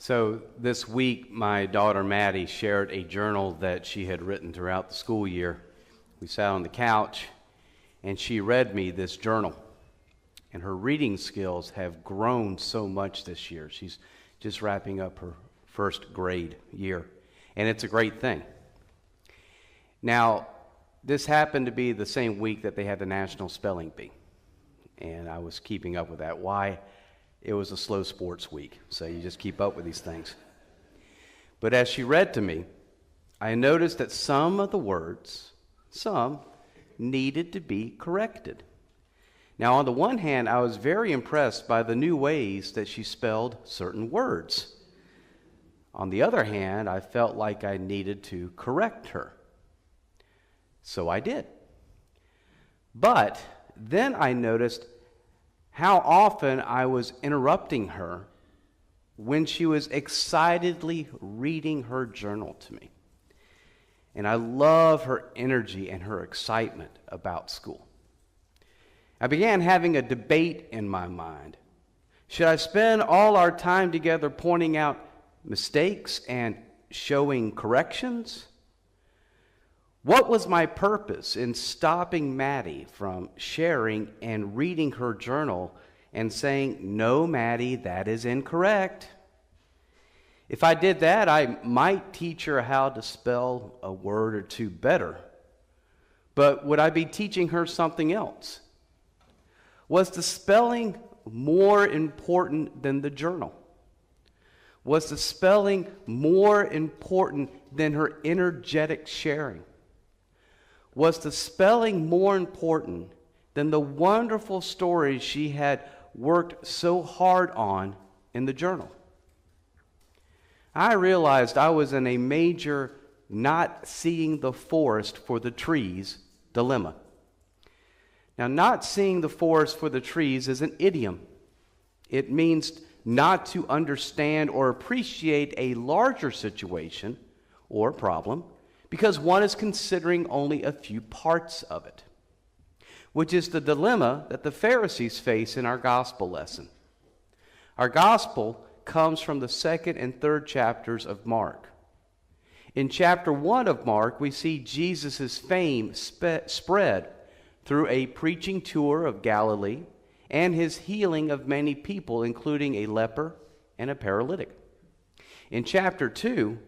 So this week, my daughter Maddie shared a journal that she had written throughout the school year. We sat on the couch, and she read me this journal. And her reading skills have grown so much this year. She's just wrapping up her first grade year, and it's a great thing. Now, this happened to be the same week that they had the National Spelling Bee, and I was keeping up with that. Why? It was a slow sports week, so you just keep up with these things. But as she read to me, I noticed that some of the words, needed to be corrected. Now, on the one hand, I was very impressed by the new ways that she spelled certain words. On the other hand, I felt like I needed to correct her. So I did. But then I noticed how often I was interrupting her when she was excitedly reading her journal to me. And I love her energy and her excitement about school. I began having a debate in my mind. Should I spend all our time together pointing out mistakes and showing corrections? What was my purpose in stopping Maddie from sharing and reading her journal and saying, "No, Maddie, that is incorrect"? If I did that, I might teach her how to spell a word or two better. But would I be teaching her something else? Was the spelling more important than the journal? Was the spelling more important than her energetic sharing? Was the spelling more important than the wonderful stories she had worked so hard on in the journal? I realized I was in a major not seeing the forest for the trees dilemma. Now, not seeing the forest for the trees is an idiom. It means not to understand or appreciate a larger situation or problem because one is considering only a few parts of it, which is the dilemma that the Pharisees face in our gospel lesson. Our gospel comes from the 2nd and 3rd chapters of Mark. In chapter 1 of Mark, we see Jesus' fame spread through a preaching tour of Galilee and his healing of many people, including a leper and a paralytic. In chapter 2,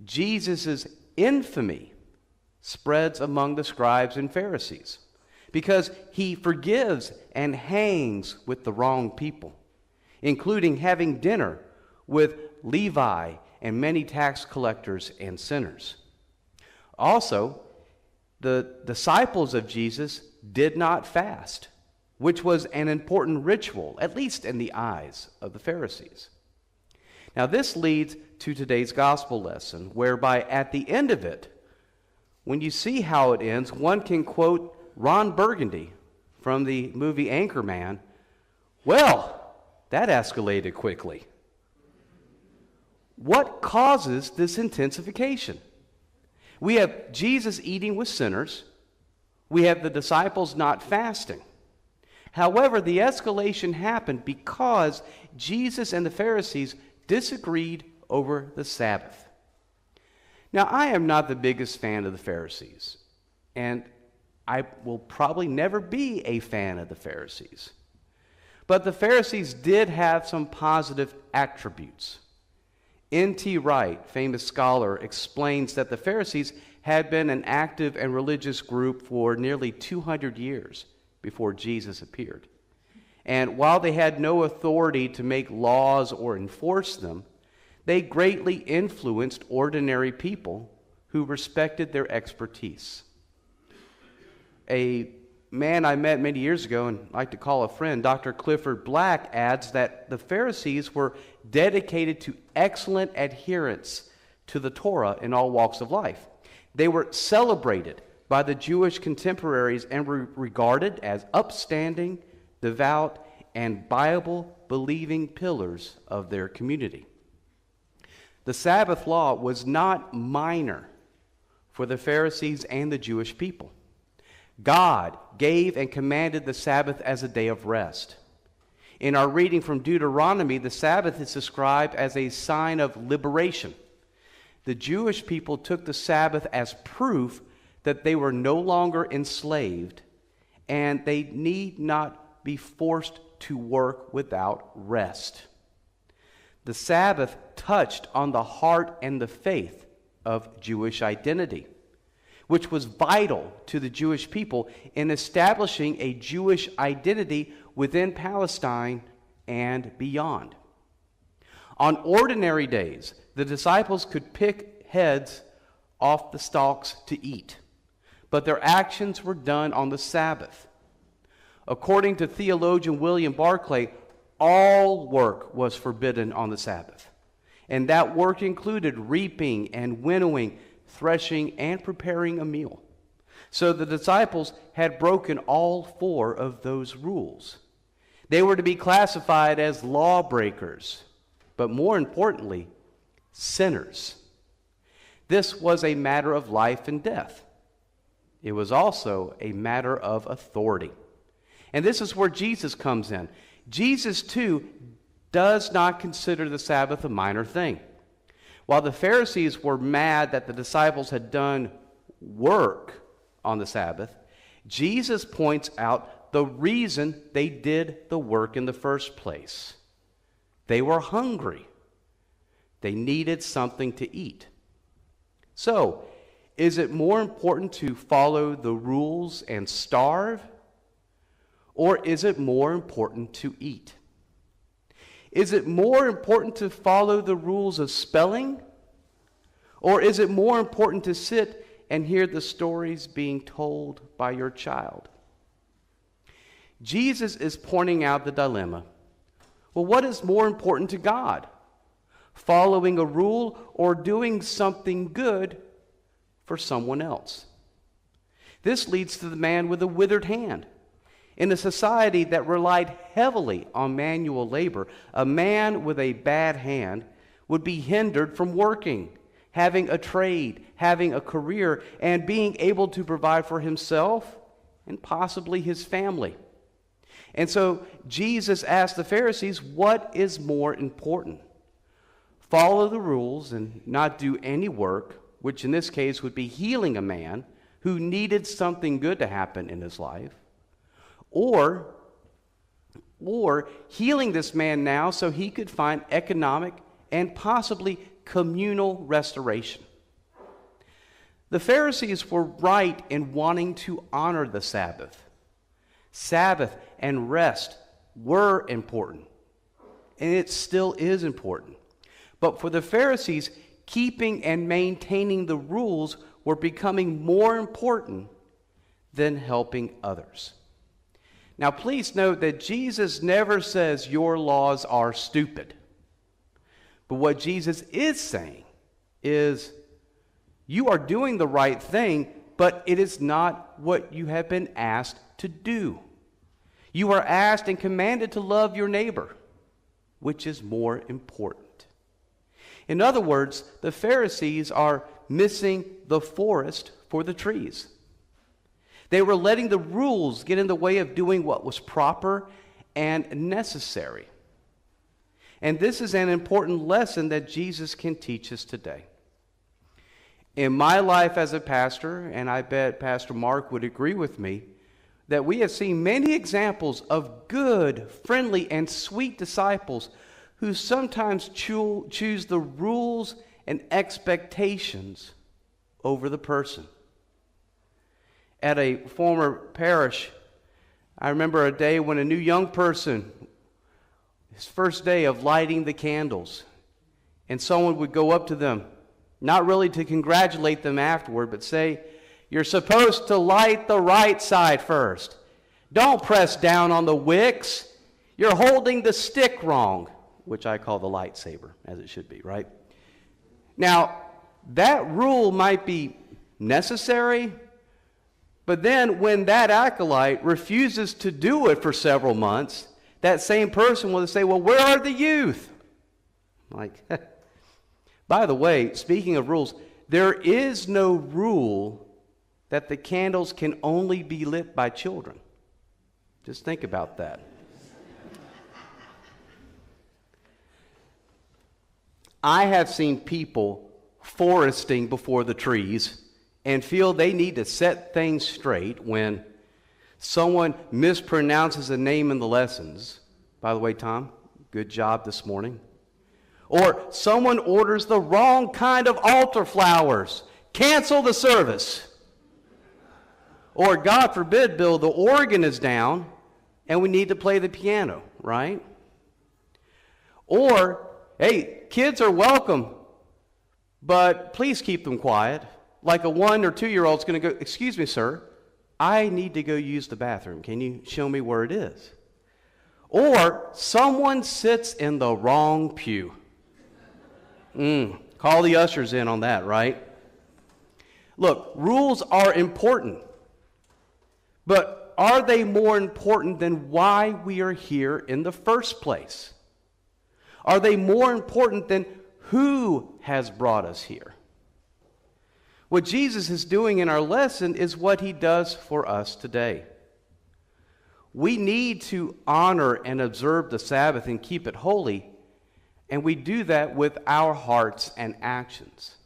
Jesus' infamy spreads among the scribes and Pharisees because he forgives and hangs with the wrong people, including having dinner with Levi and many tax collectors and sinners. Also, the disciples of Jesus did not fast, which was an important ritual, at least in the eyes of the Pharisees. Now, this leads to today's gospel lesson, whereby at the end of it, when you see how it ends, one can quote Ron Burgundy from the movie Anchorman, "Well, that escalated quickly." What causes this intensification? We have Jesus eating with sinners. We have the disciples not fasting. However, the escalation happened because Jesus and the Pharisees disagreed over the Sabbath. Now, I am not the biggest fan of the Pharisees, and I will probably never be a fan of the Pharisees. But the Pharisees did have some positive attributes. N.T. Wright, famous scholar, explains that the Pharisees had been an active and religious group for nearly 200 years before Jesus appeared. And while they had no authority to make laws or enforce them, they greatly influenced ordinary people who respected their expertise. A man I met many years ago and like to call a friend, Dr. Clifford Black, adds that the Pharisees were dedicated to excellent adherence to the Torah in all walks of life. They were celebrated by the Jewish contemporaries and were regarded as upstanding, devout, and Bible-believing pillars of their community. The Sabbath law was not minor for the Pharisees and the Jewish people. God gave and commanded the Sabbath as a day of rest. In our reading from Deuteronomy, the Sabbath is described as a sign of liberation. The Jewish people took the Sabbath as proof that they were no longer enslaved and they need not be forced to work without rest. The Sabbath touched on the heart and the faith of Jewish identity, which was vital to the Jewish people in establishing a Jewish identity within Palestine and beyond. On ordinary days, the disciples could pick heads off the stalks to eat, but their actions were done on the Sabbath. According to theologian William Barclay, all work was forbidden on the Sabbath, and that work included reaping and winnowing, threshing, and preparing a meal. So the disciples had broken all 4 of those rules. They were to be classified as lawbreakers, but more importantly, sinners. This was a matter of life and death. It was also a matter of authority. And this is where Jesus comes in. Jesus, too, does not consider the Sabbath a minor thing. While the Pharisees were mad that the disciples had done work on the Sabbath, Jesus points out the reason they did the work in the first place. They were hungry. They needed something to eat. So, is it more important to follow the rules and starve? Or is it more important to eat? Is it more important to follow the rules of spelling? Or is it more important to sit and hear the stories being told by your child? Jesus is pointing out the dilemma. Well, what is more important to God? Following a rule or doing something good for someone else? This leads to the man with a withered hand. In a society that relied heavily on manual labor, a man with a bad hand would be hindered from working, having a trade, having a career, and being able to provide for himself and possibly his family. And so Jesus asked the Pharisees, what is more important? Follow the rules and not do any work, which in this case would be healing a man who needed something good to happen in his life, or healing this man now so he could find economic and possibly communal restoration. The Pharisees were right in wanting to honor the Sabbath. Sabbath and rest were important, and it still is important. But for the Pharisees, keeping and maintaining the rules were becoming more important than helping others. Now, please note that Jesus never says your laws are stupid. But what Jesus is saying is you are doing the right thing, but it is not what you have been asked to do. You are asked and commanded to love your neighbor, which is more important. In other words, the Pharisees are missing the forest for the trees. They were letting the rules get in the way of doing what was proper and necessary. And this is an important lesson that Jesus can teach us today. In my life as a pastor, and I bet Pastor Mark would agree with me, that we have seen many examples of good, friendly, and sweet disciples who sometimes choose the rules and expectations over the person. At a former parish, I remember a day when a new young person, his first day of lighting the candles, and someone would go up to them, not really to congratulate them afterward, but say, you're supposed to light the right side first. Don't press down on the wicks. You're holding the stick wrong, which I call the lightsaber, as it should be, right? Now, that rule might be necessary, but then when that acolyte refuses to do it for several months, that same person will say, well, where are the youth? Like, by the way, speaking of rules, there is no rule that the candles can only be lit by children. Just think about that. I have seen people foresting before the trees and feel they need to set things straight when someone mispronounces a name in the lessons. By the way, Tom, good job this morning. Or someone orders the wrong kind of altar flowers. Cancel the service. Or, God forbid, Bill, the organ is down and we need to play the piano, right? Or, hey, kids are welcome, but please keep them quiet. Like a 1 or 2 year old's going to go, excuse me, sir, I need to go use the bathroom. Can you show me where it is? Or someone sits in the wrong pew. Call the ushers in on that, right? Look, rules are important, but are they more important than why we are here in the first place? Are they more important than who has brought us here? What Jesus is doing in our lesson is what he does for us today. We need to honor and observe the Sabbath and keep it holy, and we do that with our hearts and actions.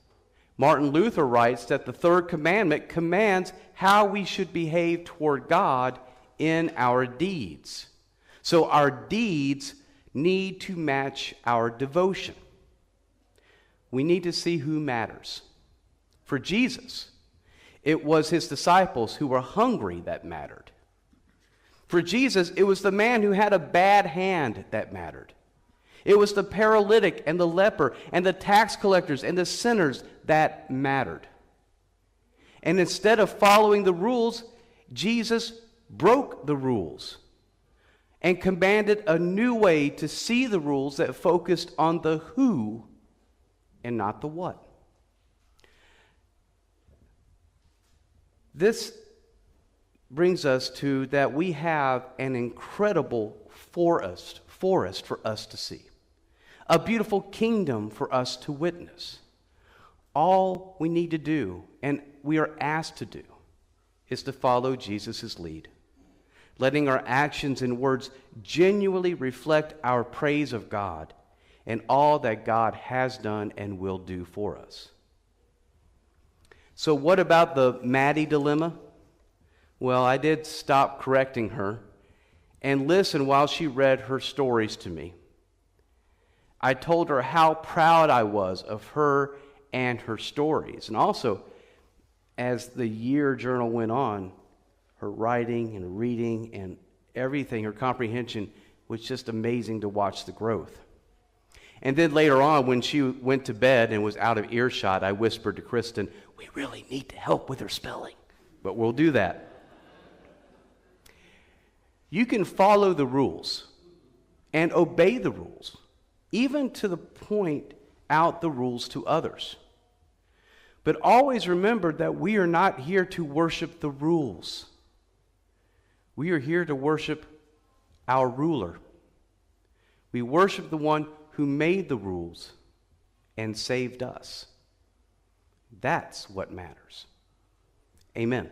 Martin Luther writes that the third commandment commands how we should behave toward God in our deeds. So our deeds need to match our devotion. We need to see who matters. For Jesus, it was his disciples who were hungry that mattered. For Jesus, it was the man who had a bad hand that mattered. It was the paralytic and the leper and the tax collectors and the sinners that mattered. And instead of following the rules, Jesus broke the rules and commanded a new way to see the rules that focused on the who and not the what. This brings us to that we have an incredible forest for us to see, a beautiful kingdom for us to witness. All we need to do, and we are asked to do, is to follow Jesus' lead, letting our actions and words genuinely reflect our praise of God and all that God has done and will do for us. So what about the Maddie dilemma? Well, I did stop correcting her and listen while she read her stories to me. I told her how proud I was of her and her stories. And also, as the year journal went on, her writing and reading and everything, her comprehension was just amazing to watch the growth. And then later on, when she went to bed and was out of earshot, I whispered to Kristen, we really need to help with her spelling, but we'll do that. You can follow the rules and obey the rules, even to the point out the rules to others. But always remember that we are not here to worship the rules. We are here to worship our ruler. We worship the one who made the rules and saved us. That's what matters. Amen.